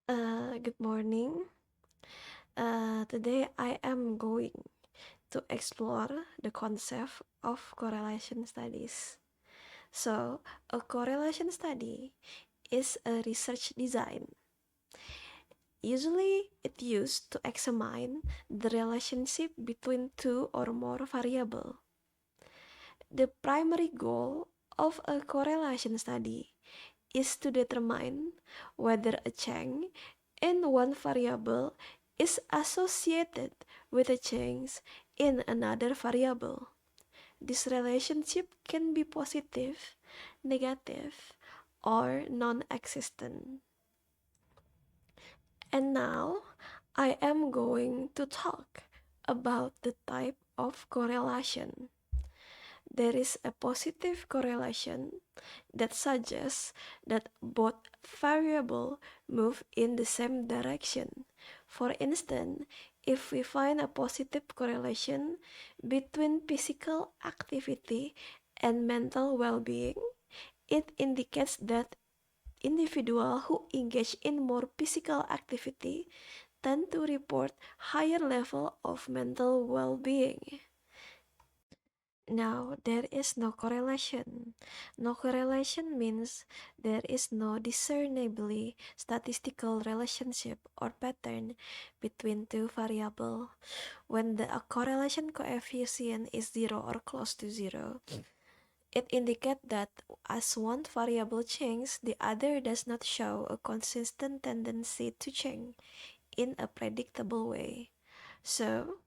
Good morning. Today I am going to explore the concept of correlation studies. So, a correlation study is a research design. Usually, it used to examine the relationship between two or more variables. The primary goal of a correlation study is to determine whether a change in one variable is associated with a change in another variable. This relationship can be positive, negative, or non existent. And now I am going to talk about the type of correlation. There is a positive correlation that suggests that both variables move in the same direction. For instance, if we find a positive correlation between physical activity and mental well-being, it indicates that individuals who engage in more physical activity tend to report higher level of mental well-being. Now, there is no correlation. No correlation means there is no discernibly statistical relationship or pattern between two variables. When the correlation coefficient is zero or close to zero, it indicates that as one variable changes, the other does not show a consistent tendency to change in a predictable way. So,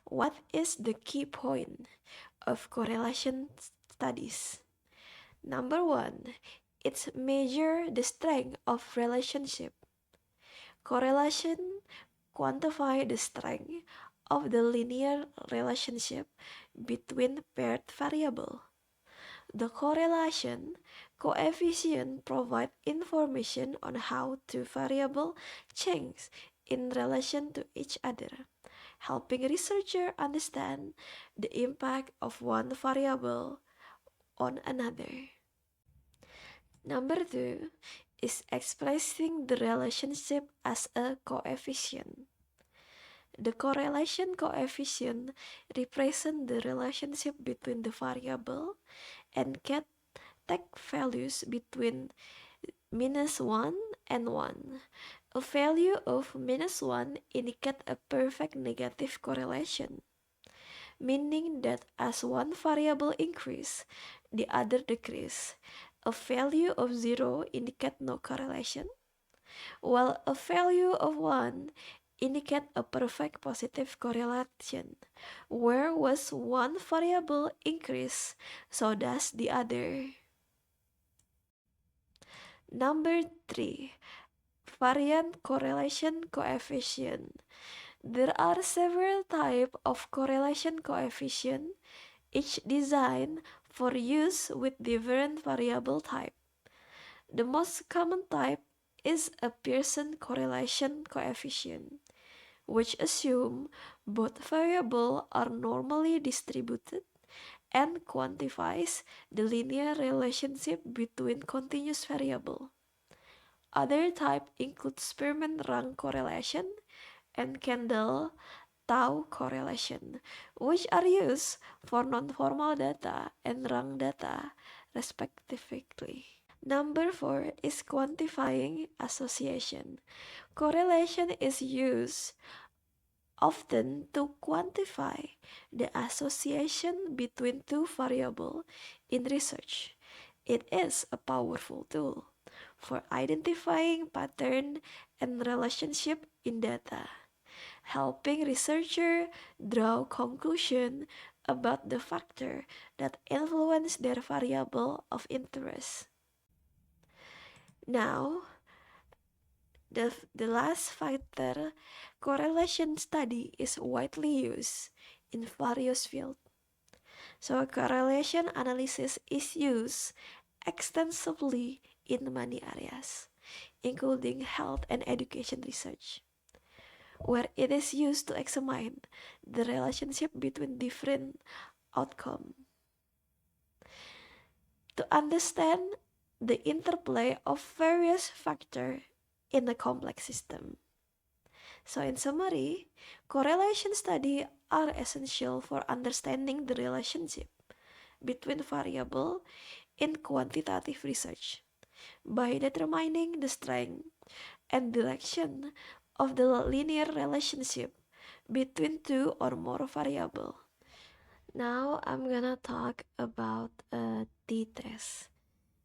what is the key point of correlation studies? Number one, it's measure the strength of relationship. Correlation quantify the strength of the linear relationship between paired variable. The correlation coefficient provide information on how two variables change in relation to each other, helping researchers understand the impact of one variable on another. Number two is expressing the relationship as a coefficient. The correlation coefficient represents the relationship between the variable and can take values between -1 and 1. A value of -1 indicates a perfect negative correlation, meaning that as one variable increase, the other decrease. A value of 0 indicates no correlation, while a value of 1 indicates a perfect positive correlation. Where was one variable increase, so does the other. Number 3. Variant correlation coefficient. There are several types of correlation coefficient, each designed for use with different variable type. The most common type is a Pearson correlation coefficient, which assume both variables are normally distributed and quantifies the linear relationship between continuous variables. Other types include Spearman-Rank correlation and Kendall-Tau correlation, which are used for non-formal data and rank data, respectively. Number 4 is quantifying association. Correlation is used often to quantify the association between two variables in research. It is a powerful tool for identifying pattern and relationship in data, helping researchers draw conclusions about the factor that influence their variable of interest. Now, the last factor correlation study is widely used in various fields. So correlation analysis is used extensively in many areas, including health and education research, where it is used to examine the relationship between different outcomes. To understand the interplay of various factors in a complex system. So in summary, correlation studies are essential for understanding the relationship between variables in quantitative research. By determining the strength and direction of the linear relationship between two or more variables. Now I'm gonna talk about a t-test.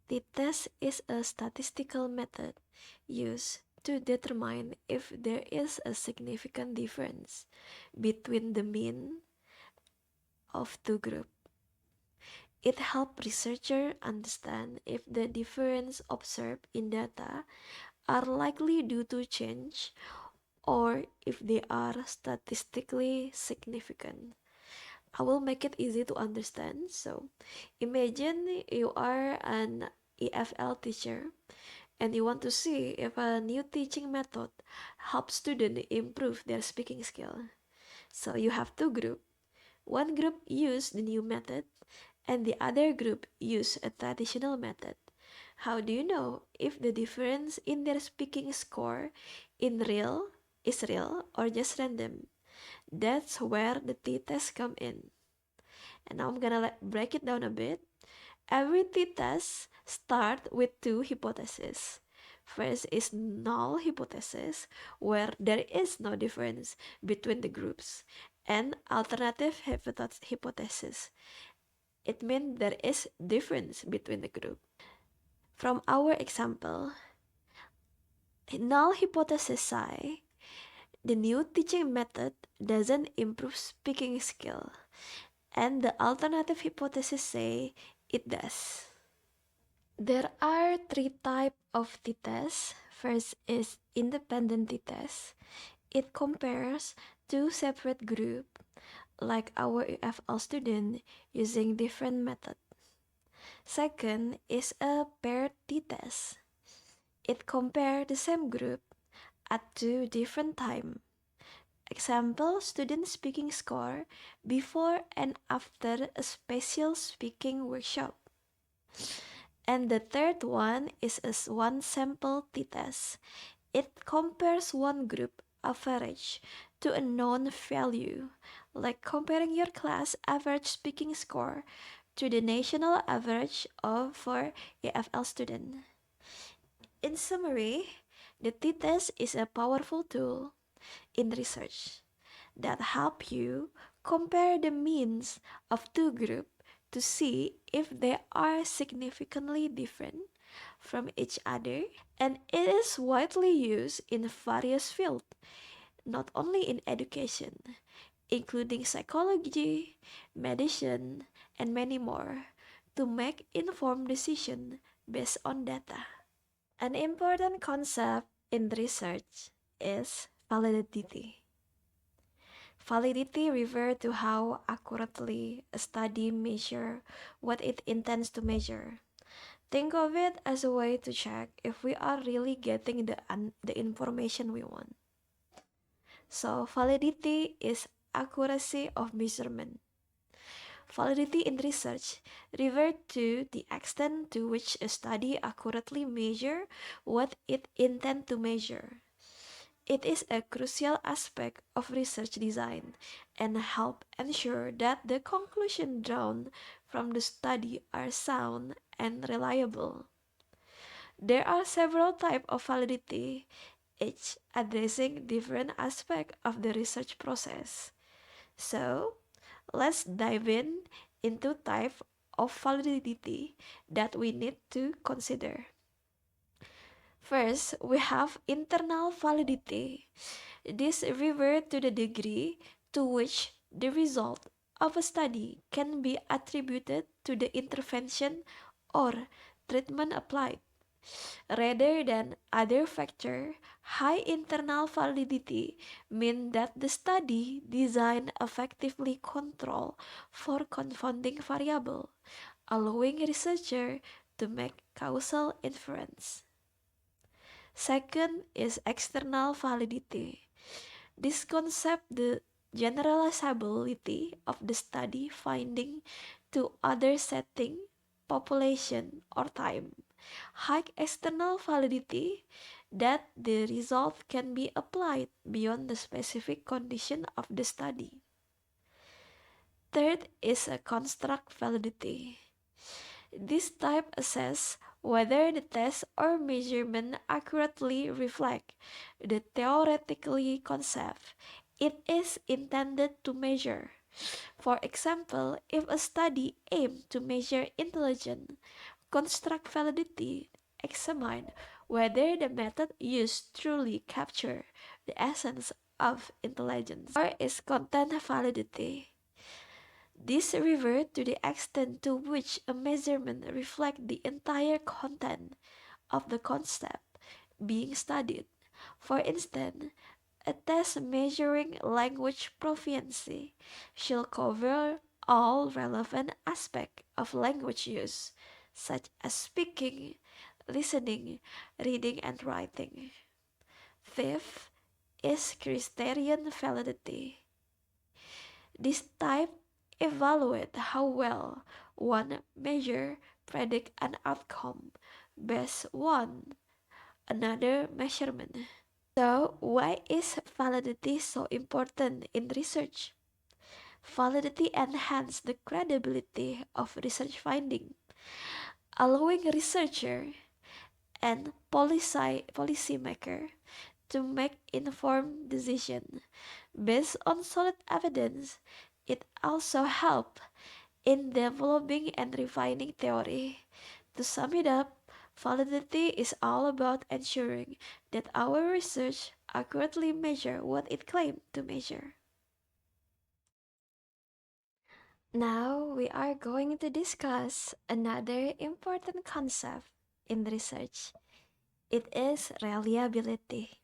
T-test is a statistical method used to determine if there is a significant difference between the mean of two groups. It helps researchers understand if the difference observed in data are likely due to change or if they are statistically significant. I will make it easy to understand. So, imagine you are an EFL teacher and you want to see if a new teaching method helps students improve their speaking skill. So, you have two groups. One group use the new method and the other group use a traditional method. How do you know if the difference in their speaking score is real or just random? That's where the t-test come in. And now I'm gonna break it down a bit. Every t-test start with two hypotheses. First is null hypothesis, where there is no difference between the groups, and alternative hypothesis. It means there is difference between the group. From our example, null hypothesis say the new teaching method doesn't improve speaking skill, and the alternative hypothesis say it does. There are three types of t-test. First is independent t-test. It compares two separate groups, like our EFL student, using different methods. Second is a paired t-test. It compares the same group at two different times. Example, student speaking score before and after a special speaking workshop. And the third one is a one sample t-test. It compares one group average to a known value, like comparing your class average speaking score to the national average for EFL student. In summary, the t-test is a powerful tool in research that help you compare the means of two groups to see if they are significantly different from each other, and it is widely used in various fields, not only in education, including psychology, medicine, and many more, to make informed decisions based on data. An important concept in research is validity. Validity refers to how accurately a study measures what it intends to measure. Think of it as a way to check if we are really getting the information we want. So, validity is accuracy of measurement. Validity in research refers to the extent to which a study accurately measures what it intends to measure. It is a crucial aspect of research design and help ensure that the conclusions drawn from the study are sound and reliable. There are several types of validity, each addressing different aspects of the research process. So, let's dive into type of validity that we need to consider. First, we have internal validity. This refers to the degree to which the result of a study can be attributed to the intervention or treatment applied. Rather than other factor, high internal validity means that the study design effectively control for confounding variable, allowing researcher to make causal inference. Second is external validity. This concept the generalizability of the study finding to other setting, population, or time. High external validity that the result can be applied beyond the specific condition of the study. Third is a construct validity. This type assesses whether the test or measurement accurately reflect the theoretical concept it is intended to measure. For example, if a study aimed to measure intelligence, construct validity examine whether the method used truly capture the essence of intelligence. Or is content validity. This refers to the extent to which a measurement reflects the entire content of the concept being studied. For instance, a test measuring language proficiency should cover all relevant aspects of language use, such as speaking, listening, reading, and writing. Fifth is criterion validity. This type evaluates how well one measure predict an outcome based on another measurement. So, why is validity so important in research? Validity enhances the credibility of research finding, allowing researcher and policymaker to make informed decisions based on solid evidence. It also helps in developing and refining theory. To sum it up, validity is all about ensuring that our research accurately measure what it claims to measure. Now we are going to discuss another important concept in research. It is reliability.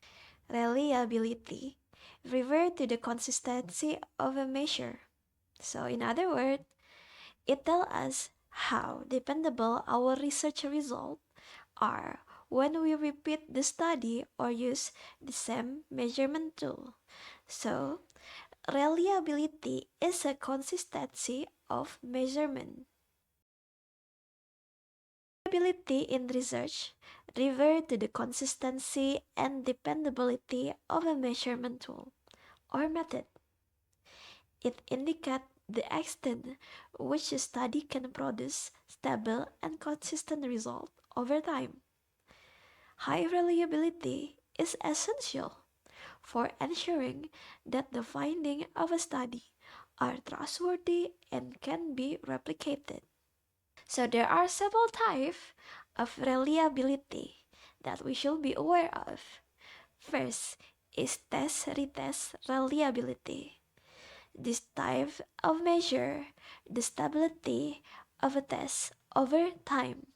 Reliability refers to the consistency of a measure. So in other words, it tells us how dependable our research results are when we repeat the study or use the same measurement tool. So, reliability is a consistency of measurement. Reliability in research refers to the consistency and dependability of a measurement tool or method. It indicates the extent which a study can produce stable and consistent results over time. High reliability is essential for ensuring that the findings of a study are trustworthy and can be replicated. So there are several types of reliability that we should be aware of. First is test-retest reliability. This type of measure the stability of a test over time.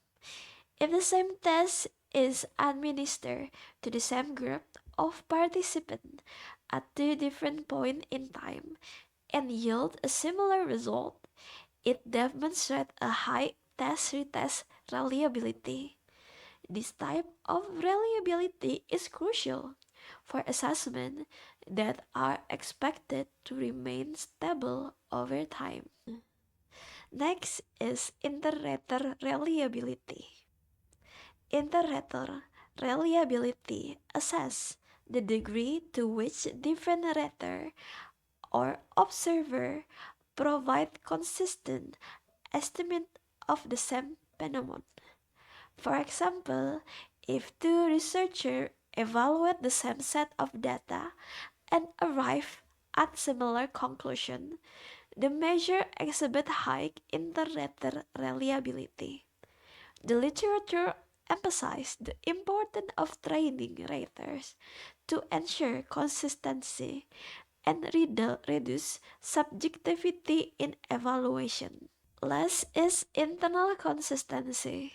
If the same test is administered to the same group of participants at two different points in time and yield a similar result, it demonstrates a high test-retest reliability. This type of reliability is crucial for assessments that are expected to remain stable over time. Next is inter-rater reliability. Inter-rater reliability assess the degree to which different rater or observer provide consistent estimate of the same phenomenon. For example, if two researchers evaluate the same set of data and arrive at similar conclusion, the measure exhibit high inter-rater reliability. The literature emphasized the importance of training raters to ensure consistency and reduce subjectivity in evaluation. Last is internal consistency.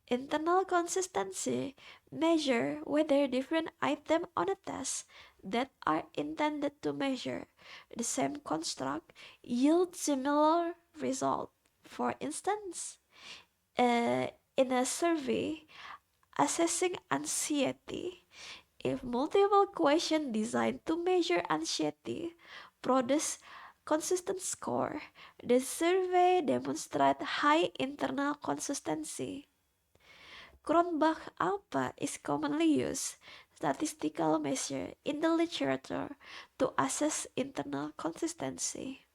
Internal consistency measure whether different items on a test that are intended to measure the same construct yield similar result. For instance, in a survey assessing anxiety, if multiple questions designed to measure anxiety produce consistent score, the survey demonstrates high internal consistency. Cronbach alpha is commonly used statistical measure in the literature to assess internal consistency.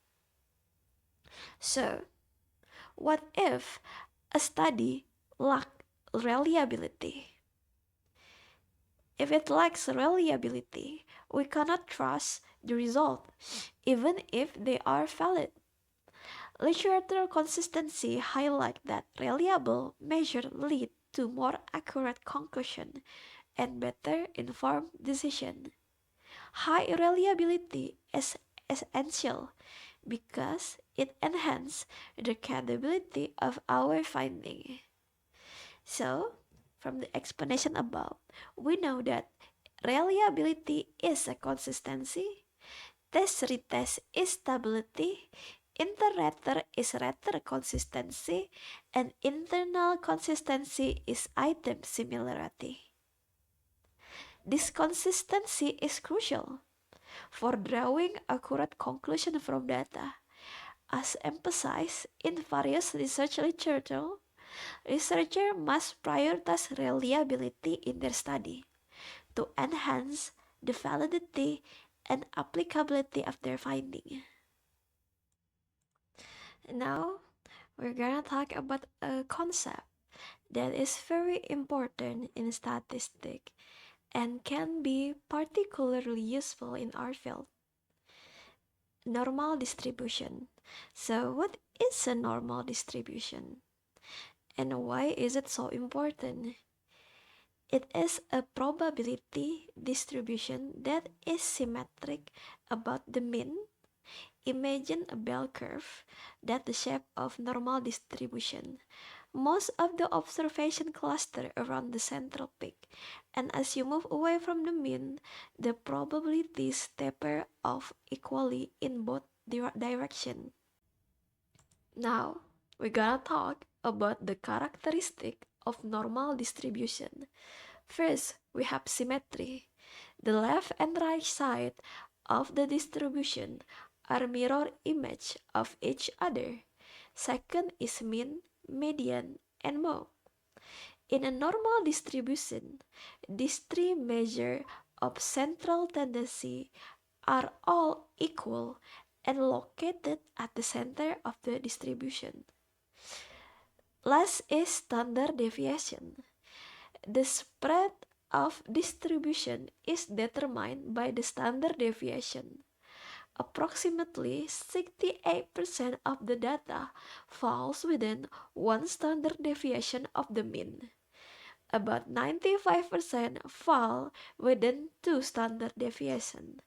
So, what if a study lacks reliability? If it lacks reliability, we cannot trust the result, even if they are valid. Literature consistency highlights that reliable measures lead to more accurate conclusion and better informed decision. High reliability is essential because it enhances the credibility of our finding. So, from the explanation above, we know that reliability is a consistency, test-retest is stability, inter-rater is rater consistency, and internal consistency is item similarity. This consistency is crucial for drawing accurate conclusion from data. As emphasized in various research literature, researchers must prioritize reliability in their study to enhance the validity and applicability of their finding. Now, we're gonna talk about a concept that is very important in statistics and can be particularly useful in our field: normal distribution. So, what is a normal distribution? And why is it so important? It is a probability distribution that is symmetric about the mean. Imagine a bell curve that the shape of normal distribution. Most of the observation cluster around the central peak, and as you move away from the mean, the probabilities taper off equally in both directions. Now, we're gonna talk about the characteristic of normal distribution. First, we have symmetry. The left and right side of the distribution are mirror image of each other. Second is mean, median, and mode. In a normal distribution, these three measures of central tendency are all equal and located at the center of the distribution. Last is standard deviation. The spread of distribution is determined by the standard deviation. Approximately 68% of the data falls within one standard deviation of the mean. About 95% fall within two standard deviations,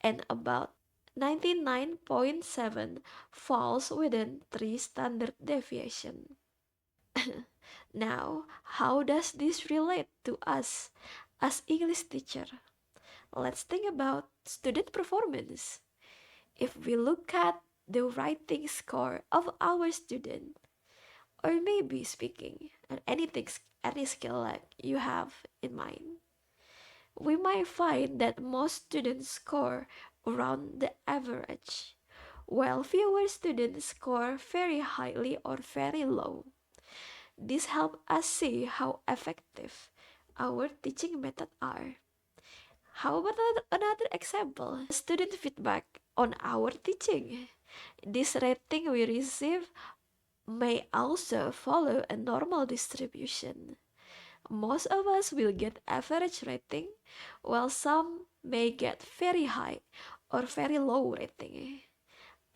and about 99.7 falls within three standard deviations. Now, how does this relate to us as English teacher? Let's think about student performance. If we look at the writing score of our student, or maybe speaking, and any skill like you have in mind, we might find that most students score around the average, while fewer students score very highly or very low. This helps us see how effective our teaching methods are. How about another example? Student feedback on our teaching. This rating we receive may also follow a normal distribution. Most of us will get average rating, while some may get very high or very low rating.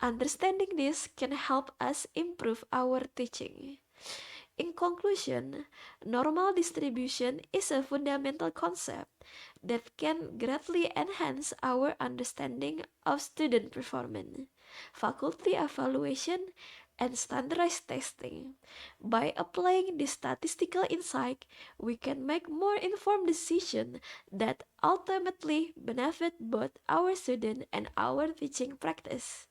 Understanding this can help us improve our teaching. In conclusion, normal distribution is a fundamental concept that can greatly enhance our understanding of student performance, faculty evaluation, and standardized testing. By applying this statistical insight, we can make more informed decisions that ultimately benefit both our student and our teaching practice.